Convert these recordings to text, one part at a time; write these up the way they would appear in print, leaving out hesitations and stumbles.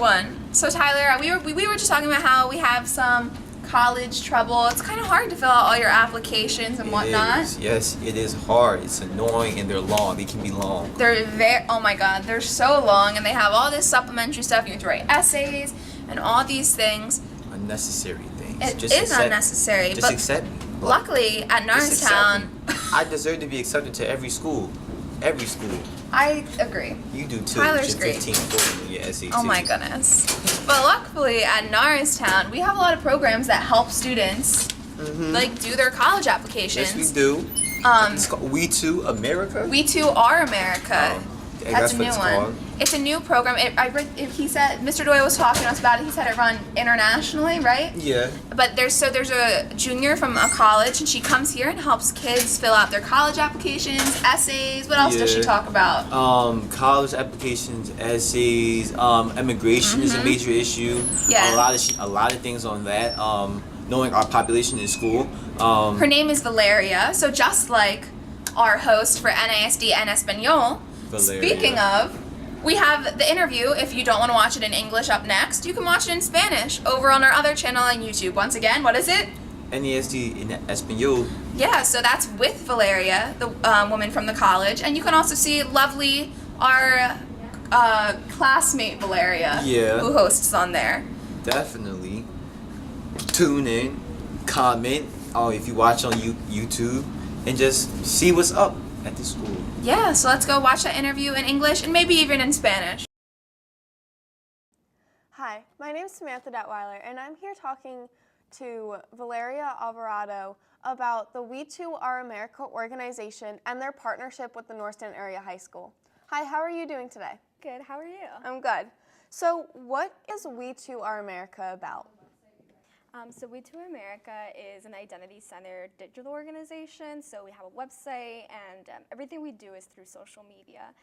one. So Tyler, we were just talking about how we have some college trouble. It's kind of hard to fill out all your applications and whatnot. Yes, it is hard. It's annoying and they're long. They can be long. Oh my god, they're so long, and they have all this supplementary stuff. You have to write essays and all these things. Unnecessary things. It is unnecessary. Just accept me. Luckily, at Norristown, I deserve to be accepted to every school. Every school. I agree. You do too. Tyler's You're great. 15, 14 in your SAT. Oh my goodness. But luckily at Norristown, we have a lot of programs that help students like do their college applications. Yes, we do. It's called We Too America? We Too Are America. That's a new one. It's a new program. He said, Mr. Doyle was talking to us about it. He said it run internationally, right? Yeah. But there's a junior from a college, and she comes here and helps kids fill out their college applications, essays. What else does she talk about? College applications, essays, immigration is a major issue. Yeah. A lot of things on that. Knowing our population in school. Her name is Valeria. So just like our host for NASD and Espanol. Valeria. Speaking of, we have the interview. If you don't want to watch it in English up next, you can watch it in Spanish over on our other channel on YouTube. Once again, what is it? NASD in Espanol. Yeah, so that's with Valeria, the woman from the college. And you can also see lovely, our classmate Valeria, who hosts on there. Definitely. Tune in, comment, if you watch on YouTube, and just see what's up at the school. Yeah, so let's go watch that interview in English and maybe even in Spanish. Hi, my name is Samantha Detweiler, and I'm here talking to Valeria Alverado about the We Too Are America organization and their partnership with the Norristown Area High School. Hi, how are you doing today? Good, how are you? I'm good. So what is We Too Are America about? So We Too America is an identity-centered digital organization. So we have a website, and everything we do is through social media.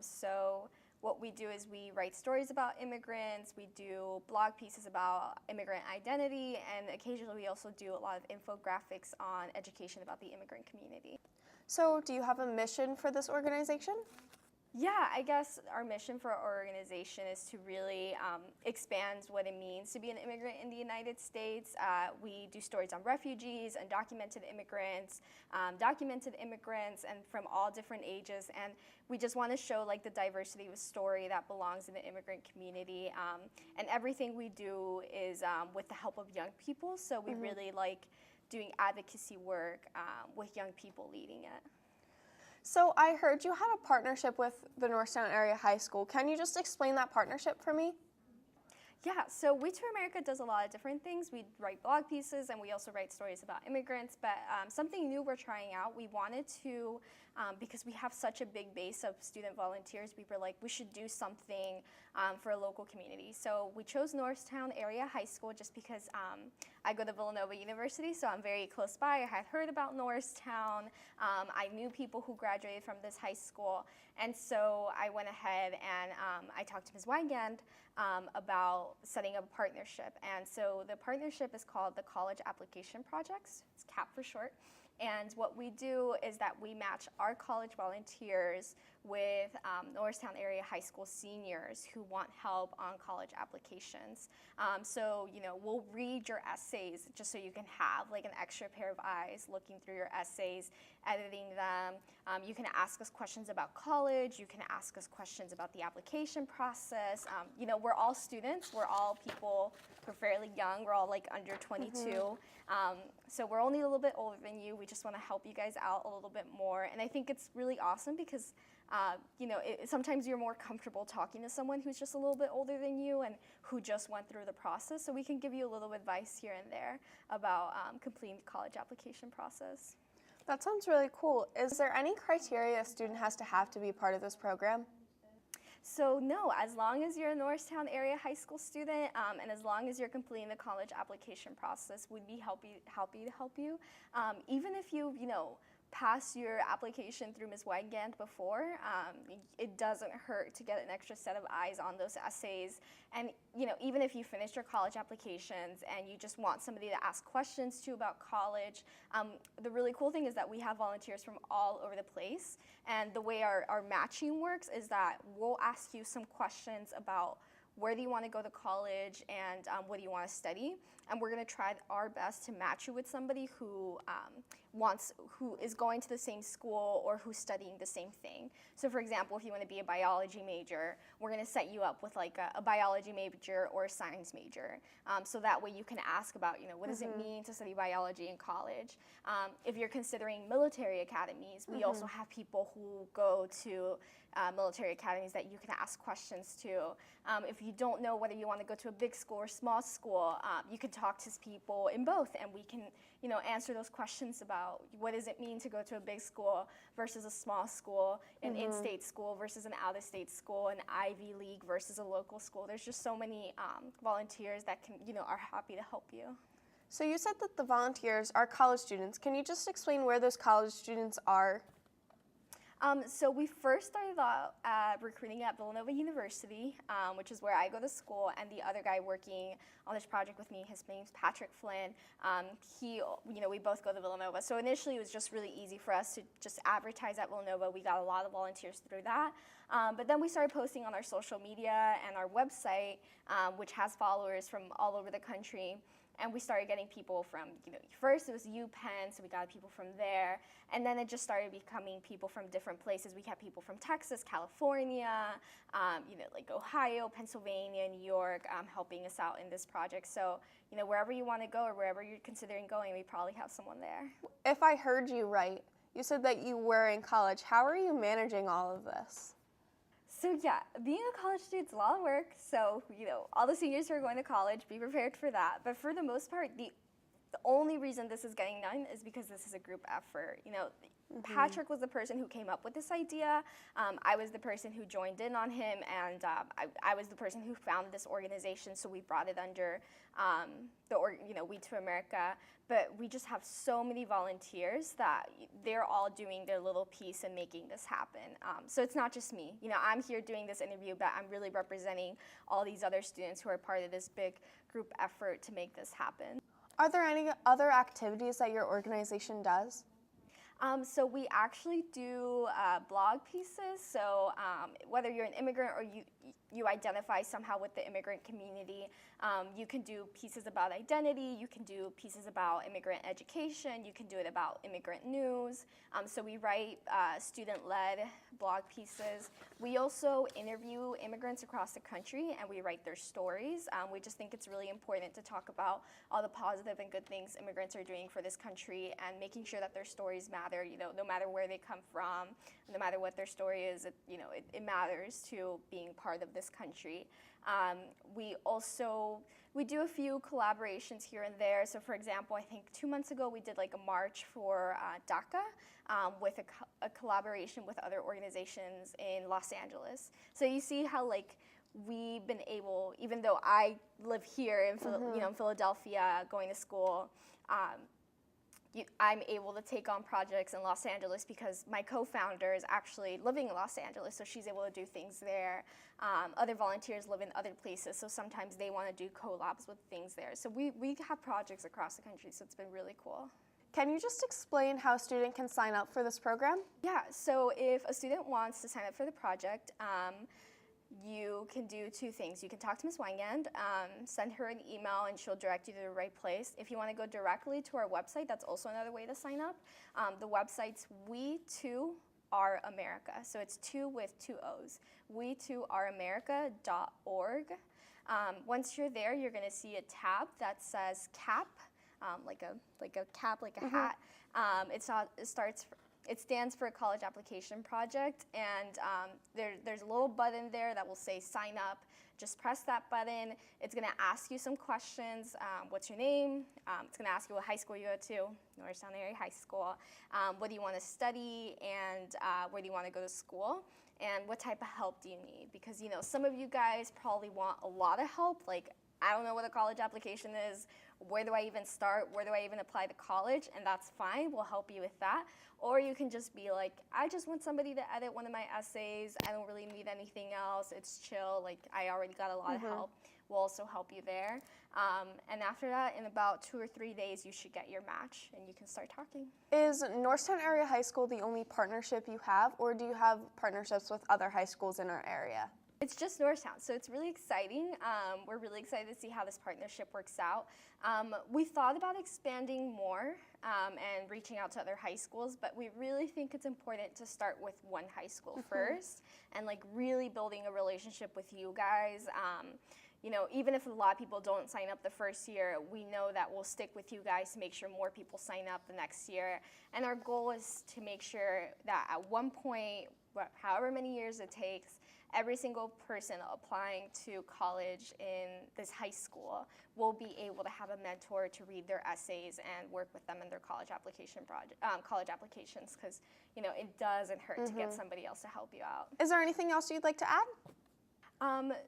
So what we do is we write stories about immigrants, we do blog pieces about immigrant identity, and occasionally we also do a lot of infographics on education about the immigrant community. So do you have a mission for this organization? Yeah, I guess our mission for our organization is to really expand what it means to be an immigrant in the United States. We do stories on refugees, undocumented immigrants, and from all different ages. And we just want to show like the diversity of a story that belongs in the immigrant community. And everything we do is with the help of young people. So we really like doing advocacy work with young people leading it. So I heard you had a partnership with the Norristown Area High School. Can you just explain that partnership for me? Yeah, so We Too America does a lot of different things. We write blog pieces, and we also write stories about immigrants, but something new we're trying out, we wanted to, because we have such a big base of student volunteers, we were like, we should do something for a local community. So we chose Norristown Area High School just because I go to Villanova University, so I'm very close by. I had heard about Norristown. I knew people who graduated from this high school, and so I went ahead and I talked to Ms. Weigand about setting up a partnership. And so the partnership is called the College Application Projects. It's CAP for short. And what we do is that we match our college volunteers with Norristown Area High School seniors who want help on college applications. So, you know, we'll read your essays just so you can have like an extra pair of eyes looking through your essays, editing them. You can ask us questions about college. You can ask us questions about the application process. You know, we're all students. We're all people who are fairly young. We're all like under 22. So we're only a little bit older than you. We just want to help you guys out a little bit more. And I think it's really awesome because you know, sometimes you're more comfortable talking to someone who's just a little bit older than you and who just went through the process. So we can give you a little advice here and there about completing the college application process. That sounds really cool. Is there any criteria a student has to have to be part of this program? So no, as long as you're a Norristown Area High School student and as long as you're completing the college application process, we'd be happy to help you. Even if you know, pass your application through Ms. Weigand before, it doesn't hurt to get an extra set of eyes on those essays. And you know, even if you finished your college applications and you just want somebody to ask questions to about college, the really cool thing is that we have volunteers from all over the place. And the way our matching works is that we'll ask you some questions about where do you want to go to college, and what do you want to study. And we're going to try our best to match you with somebody who who is going to the same school or who's studying the same thing. So for example, if you want to be a biology major, we're going to set you up with like a biology major or a science major. So that way you can ask about, what does it mean to study biology in college? If you're considering military academies, we also have people who go to military academies that you can ask questions to. If you don't know whether you want to go to a big school or small school, you can talk to people in both, and we can answer those questions about what does it mean to go to a big school versus a small school, an in-state school versus an out-of-state school, an Ivy League versus a local school. There's just so many volunteers that can, are happy to help you. So you said that the volunteers are college students. Can you just explain where those college students are? So we first started out recruiting at Villanova University, which is where I go to school, and the other guy working on this project with me, his name's Patrick Flynn. We both go to Villanova. So initially it was just really easy for us to just advertise at Villanova. We got a lot of volunteers through that. But then we started posting on our social media and our website, which has followers from all over the country. And we started getting people from, first it was UPenn, so we got people from there. And then it just started becoming people from different places. We had people from Texas, California, like Ohio, Pennsylvania, New York, helping us out in this project. So, wherever you want to go or wherever you're considering going, we probably have someone there. If I heard you right, you said that you were in college. How are you managing all of this? So yeah, being a college student is a lot of work. So, all the seniors who are going to college, be prepared for that. But for the most part, the only reason this is getting done is because this is a group effort. Patrick was the person who came up with this idea. I was the person who joined in on him, and I was the person who founded this organization. So we brought it under We to America. But we just have so many volunteers that they're all doing their little piece and making this happen. So it's not just me. I'm here doing this interview, but I'm really representing all these other students who are part of this big group effort to make this happen. Are there any other activities that your organization does? So we actually do blog pieces. So whether you're an immigrant or you identify somehow with the immigrant community, you can do pieces about identity, you can do pieces about immigrant education, you can do it about immigrant news. So we write student-led blog pieces. We also interview immigrants across the country and we write their stories. We just think it's really important to talk about all the positive and good things immigrants are doing for this country and making sure that their stories matter, no matter where they come from, no matter what their story is, it matters to being part of this country. We do a few collaborations here and there. So for example, I think 2 months ago we did like a march for DACA with a collaboration with other organizations in Los Angeles. So you see how we've been able, even though I live here in Philadelphia going to school, I'm able to take on projects in Los Angeles because my co-founder is actually living in Los Angeles, so she's able to do things there. Other volunteers live in other places, so sometimes they want to do collabs with things there. So we have projects across the country, so it's been really cool. Can you just explain how a student can sign up for this program? Yeah, so if a student wants to sign up for the project, you can do two things. You can talk to Ms. Wangand, send her an email, and she'll direct you to the right place. If you want to go directly to our website, that's also another way to sign up. The website's We2Are-America. So it's 2 with 2 O's. We2Are-America.org. Once you're there, you're going to see a tab that says CAP, like a cap, like a hat. It stands for a college application project, and there's a little button there that will say sign up. Just press that button. It's gonna ask you some questions. What's your name? It's gonna ask you what high school you go to, Norristown Area High School. What do you wanna study, and where do you wanna go to school? And what type of help do you need? Because some of you guys probably want a lot of help, like I don't know what a college application is. Where do I even start? Where do I even apply to college? And that's fine, we'll help you with that. Or you can just be like, I just want somebody to edit one of my essays. I don't really need anything else. It's chill, I already got a lot of help. We'll also help you there. And after that, in about 2 or 3 days, you should get your match and you can start talking. Is Norristown Area High School the only partnership you have, or do you have partnerships with other high schools in our area? It's just Norristown, so it's really exciting. We're really excited to see how this partnership works out. We thought about expanding more and reaching out to other high schools, but we really think it's important to start with one high school first and like really building a relationship with you guys. You know, even if a lot of people don't sign up the first year, we know that we'll stick with you guys to make sure more people sign up the next year. And our goal is to make sure that at one point, however many years it takes, every single person applying to college in this high school will be able to have a mentor to read their essays and work with them in their college applications, because you know it doesn't hurt to get somebody else to help you out. Is there anything else you'd like to add?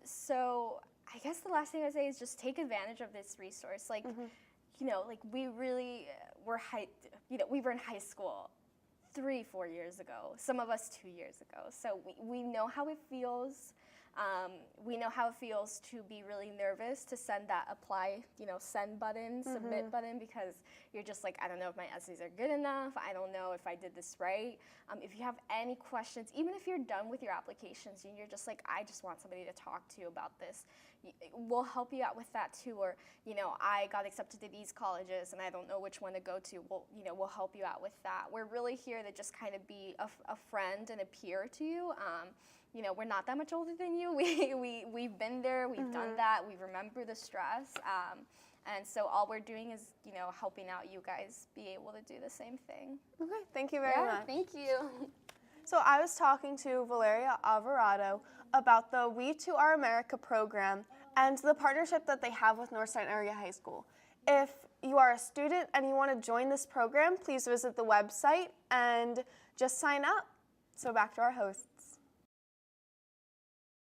So I guess the last thing I'd say is just take advantage of this resource. Like, you know, like we really we were in high school 3-4 years ago, some of us 2 years ago. So we know how it feels. We know how it feels to be really nervous to send that apply, send button, submit button, because you're just like, I don't know if my essays are good enough. I don't know if I did this right. If you have any questions, even if you're done with your applications and you're just like, I just want somebody to talk to about this, we'll help you out with that too. Or, I got accepted to these colleges and I don't know which one to go to. We'll help you out with that. We're really here to just kind of be a friend and a peer to you. We're not that much older than you. We've been there, we've done that, we remember the stress. And so all we're doing is, helping out you guys be able to do the same thing. Okay, thank you very much. Thank you. So I was talking to Valeria Alverado about the We Too Are America program and the partnership that they have with Norristown Area High School. If you are a student and you want to join this program, please visit the website and just sign up. So back to our hosts.